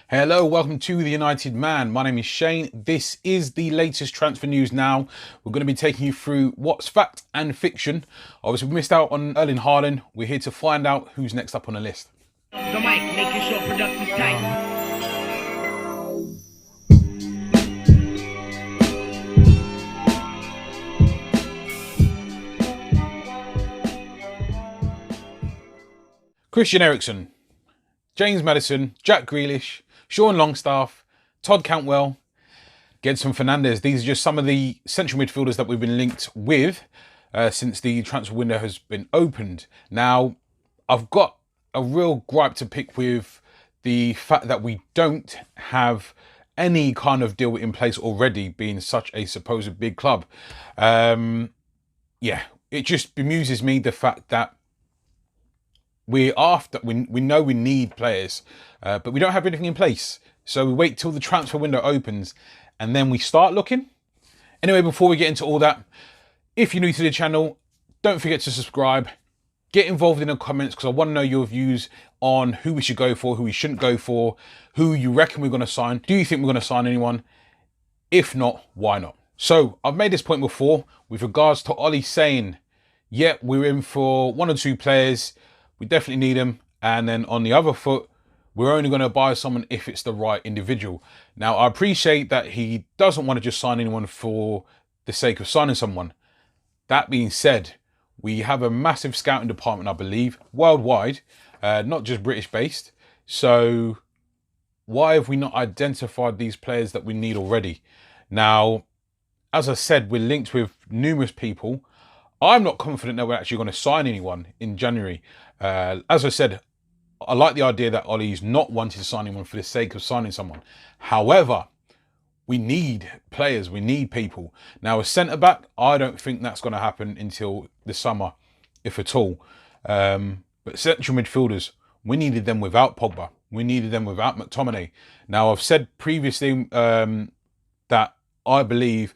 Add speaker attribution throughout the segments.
Speaker 1: Hello, welcome to The United Man. My name is Shane. This is the latest transfer news now. We're going to be taking you through what's fact and fiction. Obviously, we missed out on Erling Haaland. We're here to find out who's next up on the list.
Speaker 2: So Mike, make your show productive tight.
Speaker 1: Christian Eriksen, James Maddison, Jack Grealish, Sean Longstaff, Todd Cantwell, Gedson Fernandes. These are just some of the central midfielders that we've been linked with since the transfer window has been opened. Now, I've got a real gripe to pick with the fact that we don't have any kind of deal in place already, being such a supposed big club. Yeah, it just bemuses me, the fact that we know we need players, but we don't have anything in place. So we wait till the transfer window opens and then we start looking. Anyway, before we get into all that, if you're new to the channel, don't forget to subscribe. Get involved in the comments because I want to know your views on who we should go for, who we shouldn't go for, who you reckon we're going to sign. Do you think we're going to sign anyone? If not, why not? So I've made this point before with regards to Ollie saying, yeah, we're in for one or two players. We definitely need them. And then on the other foot, we're only going to buy someone if it's the right individual. Now, I appreciate that he doesn't want to just sign anyone for the sake of signing someone. That being said, we have a massive scouting department, I believe, worldwide, not just British based. So why have we not identified these players that we need already? Now, as I said, we're linked with numerous people. I'm not confident that we're actually going to sign anyone in January. As I said, I like the idea that Ollie's not wanting to sign anyone for the sake of signing someone. However, we need players, we need people. Now, a centre-back, I don't think that's going to happen until the summer, if at all. But central midfielders, we needed them without Pogba. We needed them without McTominay. Now, I've said previously that I believe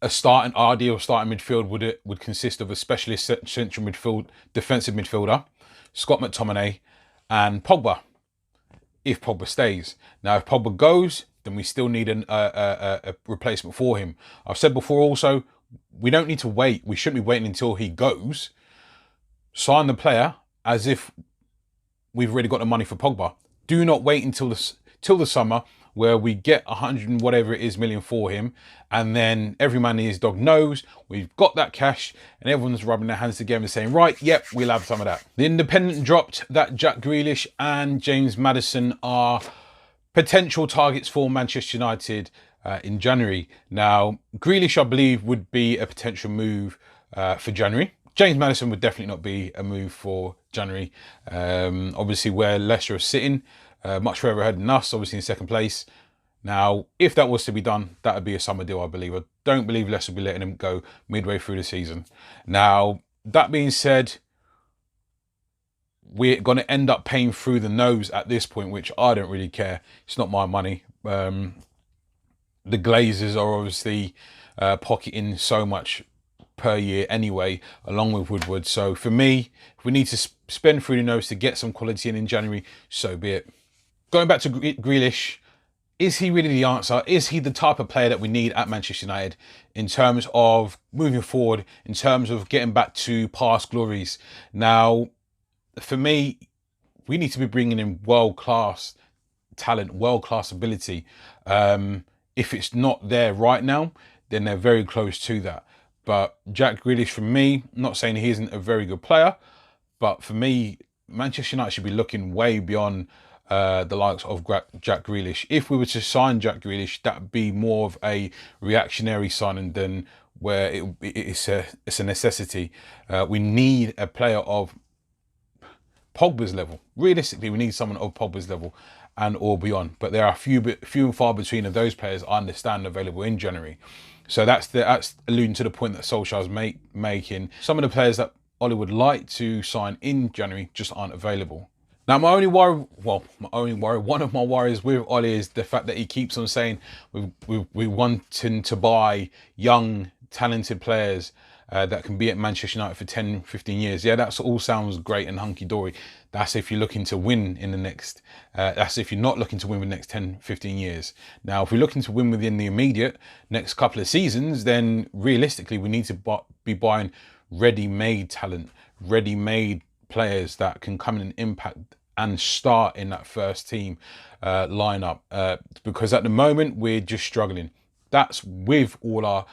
Speaker 1: ideal starting midfield would consist of a specialist central midfield, defensive midfielder, Scott McTominay, and Pogba, if Pogba stays. Now, if Pogba goes, then we still need a replacement for him. I've said before also, we don't need to wait. We shouldn't be waiting until he goes. Sign the player as if we've already got the money for Pogba. Do not wait until the summer, where we get 100 and whatever it is million for him, and then every man and his dog knows we've got that cash, and everyone's rubbing their hands together and saying, right, yep, we'll have some of that. The Independent dropped that Jack Grealish and James Maddison are potential targets for Manchester United in January. Now, Grealish, I believe, would be a potential move for January. James Maddison would definitely not be a move for January. Obviously, where Leicester are sitting, much further ahead than us, obviously in second place. Now, if that was to be done, that would be a summer deal, I believe. I don't believe Leicester will be letting him go midway through the season. Now, that being said, we're going to end up paying through the nose at this point, which I don't really care. It's not my money. The Glazers are obviously pocketing so much per year anyway, along with Woodward. So for me, if we need to spend through the nose to get some quality in January, so be it. Going back to Grealish, is he really the answer? Is he the type of player that we need at Manchester United in terms of moving forward, in terms of getting back to past glories? Now, for me, we need to be bringing in world-class talent, world-class ability. If it's not there right now, then they're very close to that. But Jack Grealish, for me, not saying he isn't a very good player, but for me, Manchester United should be looking way beyond the likes of Jack Grealish. If we were to sign Jack Grealish, that would be more of a reactionary signing than where it's a necessity. We need a player of Pogba's level. Realistically, we need someone of Pogba's level and or beyond. But there are few and far between of those players, I understand, available in January. So that's alluding to the point that Solskjaer's making. Some of the players that Ollie would like to sign in January just aren't available. Now, one of my worries with Ollie is the fact that he keeps on saying we wanting to buy young, talented players that can be at Manchester United for 10, 15 years. Yeah, that all sounds great and hunky-dory. That's if you're looking to win in the next, that's if you're not looking to win in the next 10, 15 years. Now, if we're looking to win within the immediate next couple of seasons, then realistically, we need to be buying ready-made talent, ready-made players that can come in and impact and start in that first team lineup, because at the moment we're just struggling. That's with all our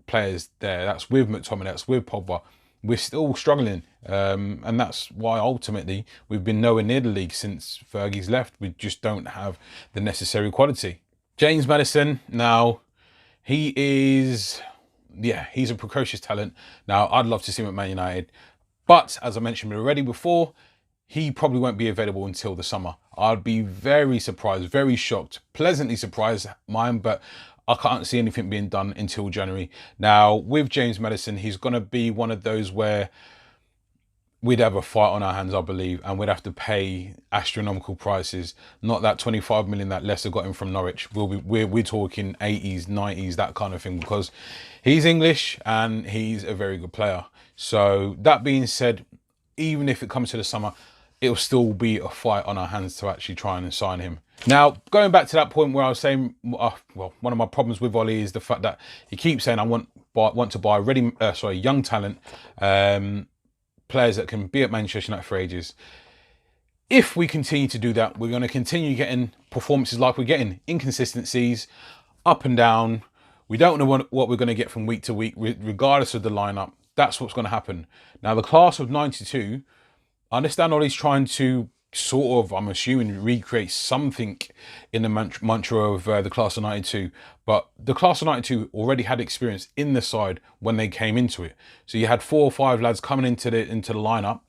Speaker 1: players there. That's with McTominay. That's with Pogba. We're still struggling, and that's why ultimately we've been nowhere near the league since Fergie's left. We just don't have the necessary quality. James Maddison, now he is, yeah, he's a precocious talent. Now I'd love to see him at Man United, but as I mentioned already before, he probably won't be available until the summer. I'd be very surprised, very shocked, pleasantly surprised, mine, but I can't see anything being done until January. Now, with James Maddison, he's going to be one of those where we'd have a fight on our hands, I believe, and we'd have to pay astronomical prices. Not that 25 million that Leicester got him from Norwich. We're talking 80s, 90s, that kind of thing, because he's English and he's a very good player. So that being said, even if it comes to the summer, it'll still be a fight on our hands to actually try and sign him. Now, going back to that point where I was saying, well, one of my problems with Ollie is the fact that he keeps saying I want to buy young talent, players that can be at Manchester United for ages. If we continue to do that, we're going to continue getting performances like we're getting, inconsistencies, up and down. We don't know what we're going to get from week to week, regardless of the lineup. That's what's going to happen. Now, the class of 92, I understand Ollie's trying to sort of, I'm assuming, recreate something in the mantra of the class of 92. But the class of 92 already had experience in the side when they came into it. So you had 4 or 5 lads coming into the lineup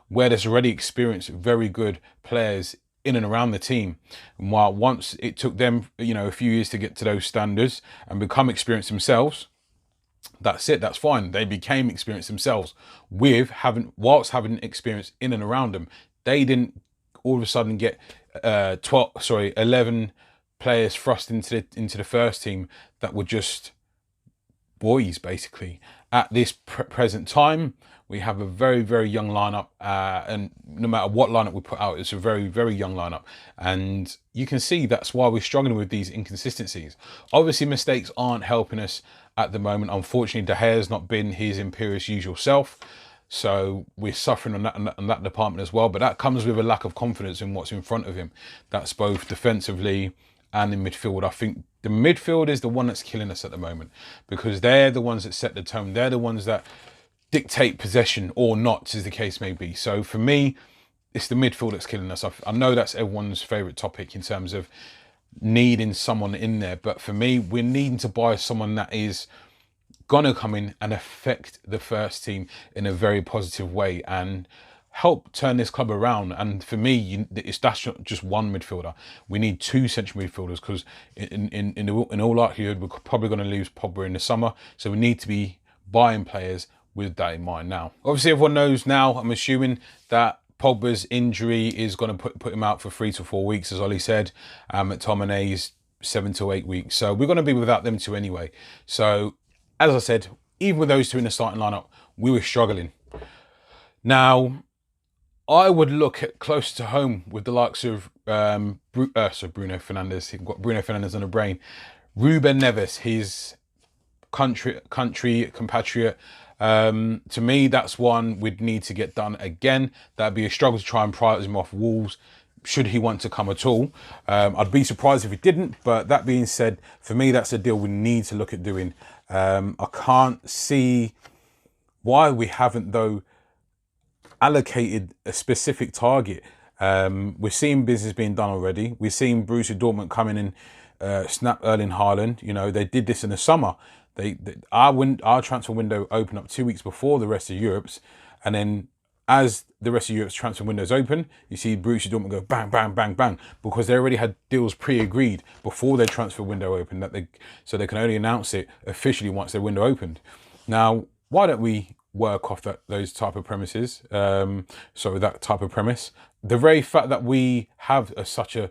Speaker 1: where there's already experienced, very good players in and around the team. And while once it took them, a few years to get to those standards and become experienced themselves, that's it, that's fine. They became experienced themselves whilst having experience in and around them. They didn't all of a sudden get 11 players thrust into the first team that were just boys, basically. At this present time, we have a very, very young lineup, and no matter what lineup we put out, it's a very, very young lineup. And you can see that's why we're struggling with these inconsistencies. Obviously, mistakes aren't helping us at the moment. Unfortunately, De Gea's not been his imperious usual self, so we're suffering on that department as well. But that comes with a lack of confidence in what's in front of him. That's both defensively and in midfield. I think the midfield is the one that's killing us at the moment, because they're the ones that set the tone. They're the ones that dictate possession or not, as the case may be. So for me, it's the midfield that's killing us. I know that's everyone's favourite topic in terms of needing someone in there, but for me, we're needing to buy someone that is gonna come in and affect the first team in a very positive way and help turn this club around. And for me, that's just one midfielder. We need 2 central midfielders, because in all likelihood, we're probably going to lose Pogba in the summer. So we need to be buying players with that in mind now. Obviously, everyone knows now, I'm assuming, that Pogba's injury is going to put him out for 3 to 4 weeks, as Ollie said. McTominay's 7 to 8 weeks. So we're going to be without them 2 anyway. So, as I said, even with those 2 in the starting lineup, we were struggling. Now, I would look at closer to home with the likes of Bruno Fernandes. He's got Bruno Fernandes on the brain. Ruben Neves, his country compatriot. To me, that's one we'd need to get done again. That'd be a struggle to try and prize him off Wolves, should he want to come at all. I'd be surprised if he didn't, but that being said, for me, that's a deal we need to look at doing. I can't see why we haven't, though, allocated a specific target. We're seeing business being done already. We're seeing Borussia Dortmund coming in, snap Erling Haaland. They did this in the summer. Our transfer window opened up 2 weeks before the rest of Europe's, and then as the rest of Europe's transfer windows open, you see Borussia Dortmund go bang, bang, bang, bang, because they already had deals pre-agreed before their transfer window opened, so they can only announce it officially once their window opened. Now, why don't we work off those type of premises? That type of premise. The very fact that we have such a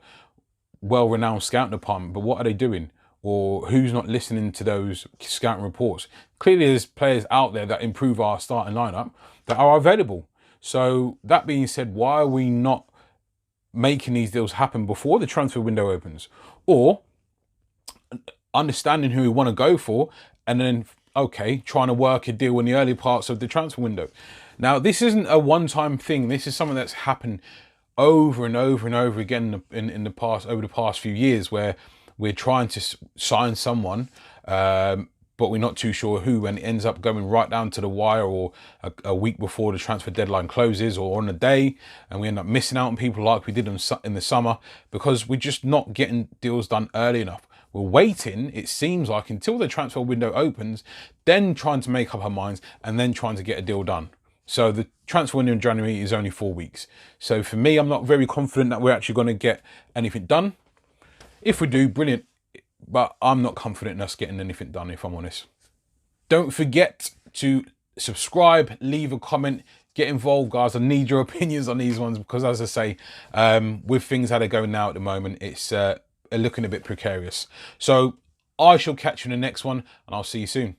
Speaker 1: well-renowned scouting department, but what are they doing? or who's not listening to those scouting reports? Clearly there's players out there that improve our starting lineup that are available. So that being said, why are we not making these deals happen before the transfer window opens? Or understanding who we want to go for, and then, okay, trying to work a deal in the early parts of the transfer window. Now, this isn't a one-time thing. This is something that's happened over and over and over again in the past, over the past few years, where we're trying to sign someone, but we're not too sure who, and it ends up going right down to the wire, or a week before the transfer deadline closes, or on the day, and we end up missing out on people like we did in the summer, because we're just not getting deals done early enough. We're waiting, it seems like, until the transfer window opens, then trying to make up our minds, and then trying to get a deal done. So the transfer window in January is only 4 weeks. So for me, I'm not very confident that we're actually going to get anything done. If we do, brilliant. But I'm not confident in us getting anything done, if I'm honest. Don't forget to subscribe, leave a comment, get involved, guys. I need your opinions on these ones, because as I say, with things that are going now at the moment, it's looking a bit precarious. So I shall catch you in the next one, and I'll see you soon.